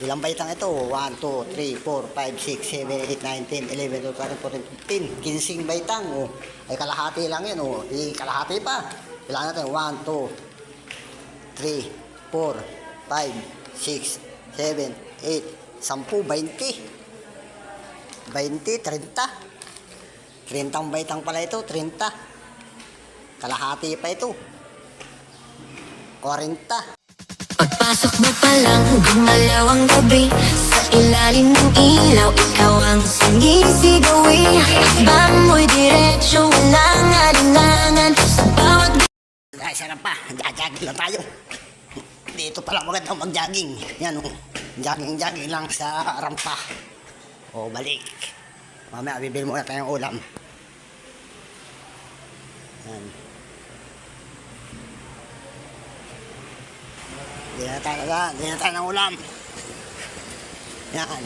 Ilang baitang ito? 1, 2, 3, 4, 5, 6, 7, 8, 9, 10, 11, 12, 13, 14, 15. 15 baitang. Oh. Ay kalahati lang yan. Oh. Di kalahati pa. Kailangan natin. 1, 2, 3, 4, 5, 6, 7, 8, 10, 20. 20, 30. 30 baitang pala ito. 30. Kalahati pa ito. 40. Pagpasok mo pa lang, gumalaw ang gabi. Sa ilalim ng ilaw, ikaw ang sinisigawi. Bamoy diretsyo, walang alinlangan. Sa bawat... Ay, sarap pa. Jogging lang tayo. Dito pala magandang mag-jogging. Yan o. Jogging lang sa rampa. O, balik. Mamaya, bibili muna tayong ulam. Yan. Di na tayo ng ulam. Yan.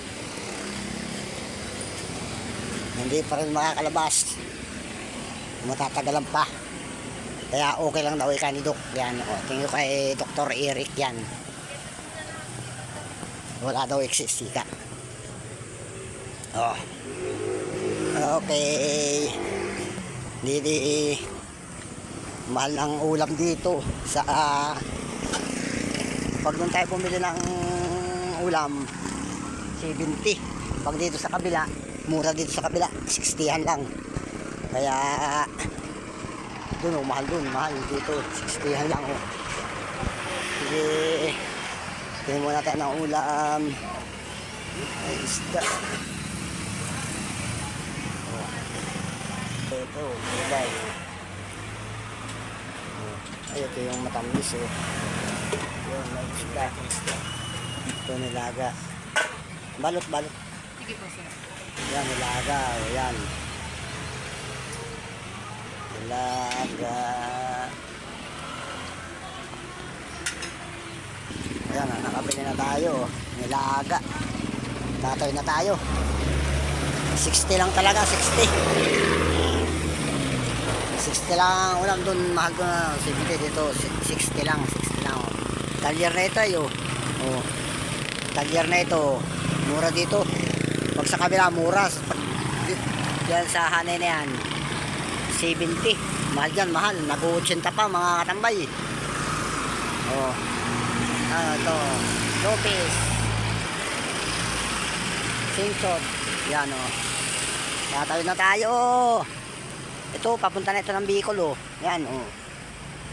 Hindi pa rin makakalabas. Matatagalan pa. Kaya okay lang daw ika ni Doc. Yan o. Tingin ko kay Dr. Eric yan. Wala daw eksistika. Oh. Okay. Hindi mahal ang ulam dito sa pag doon tayo pumili ng ulam 70. Pag dito sa kabila, mura dito sa kabila, 60 lang. Kaya doon mahal dito 60 lang oh. Sige, tingin muna tayo ng ulam. Ay, isda. Ito, gulay. Ay, ito yung matamis oh. Yun, may isda. Ito nilaga. Balot. Sige po, sir. Yan, nilaga. O, yan. Nilaga. Ayan, nakabili na tayo. Nilaga. Tatoy na tayo. 60 lang talaga, 60. 60 lang ulam doon, mahal ko na 70 dito, 60 lang. Talyer na ito ayo. Oh. Talyer na ito, mura dito. Pag sa kabila mura. Diyan sa hanay na yan 70. Mahal dyan, mahal. Nag-80 pa mga katambay. Oh. Ano ito? Lopez. Singsod. Yan oh. Tatawid na tayo. Ito, papunta na ito ng Bicol oh. Yan oh.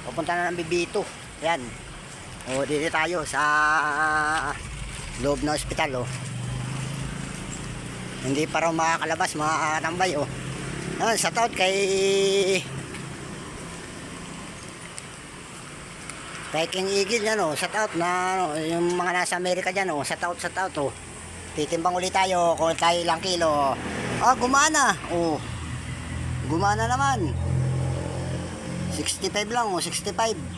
Papunta na ng Bibito. Yan. Oh, dito tayo sa loob ng ospital oh. Hindi pa raw makakalabas mga katambay oh. Yan, sa taot kay King Eagle yan oh. Sa taot na yung mga nasa Amerika dyan oh. Sa taot oh. Titimbang ulit tayo kung tayo ilang kilo. Ah, gumana oh. Gumana naman 65 lang oh. 65.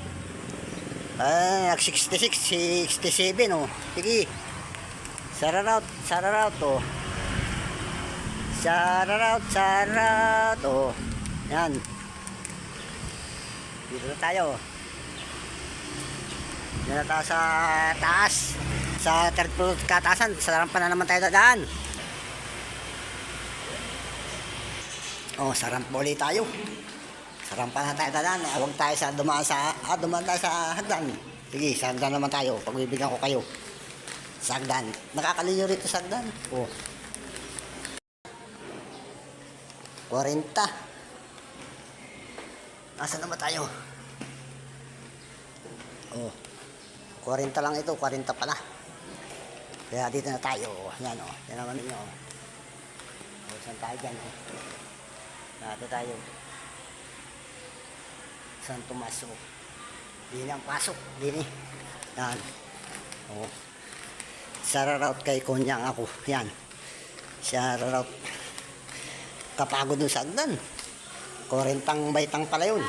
Nag 66, 67 oh. Sige. Sararout oh. Sararout oh. Yan. Dito na tayo. Dito na tayo sa taas. Sa third floor kataasan. Sarampa na naman tayo daan. Oh, sarampa ulit tayo. Sarampa na tayo daan. Huwag tayo sa dumaan tayo sa hagdan. Sige, sa hagdan naman tayo. Pagbibigyan ko kayo. Sa hagdan. Nakakaliyo rito sa hagdan. Oh. 40. Nasaan naman tayo? Oh. 40 lang ito. 40 pala. Kaya dito na tayo. Yan o. Yan naman ninyo. O, saan tayo dyan? Dito tayo. San Tomas o. Dini ang pasok. Dini. Yan. O. Sararout kay Konyang ako. Yan. Sararout. Kapagod dun sa agdan. 40 baitang pala yun.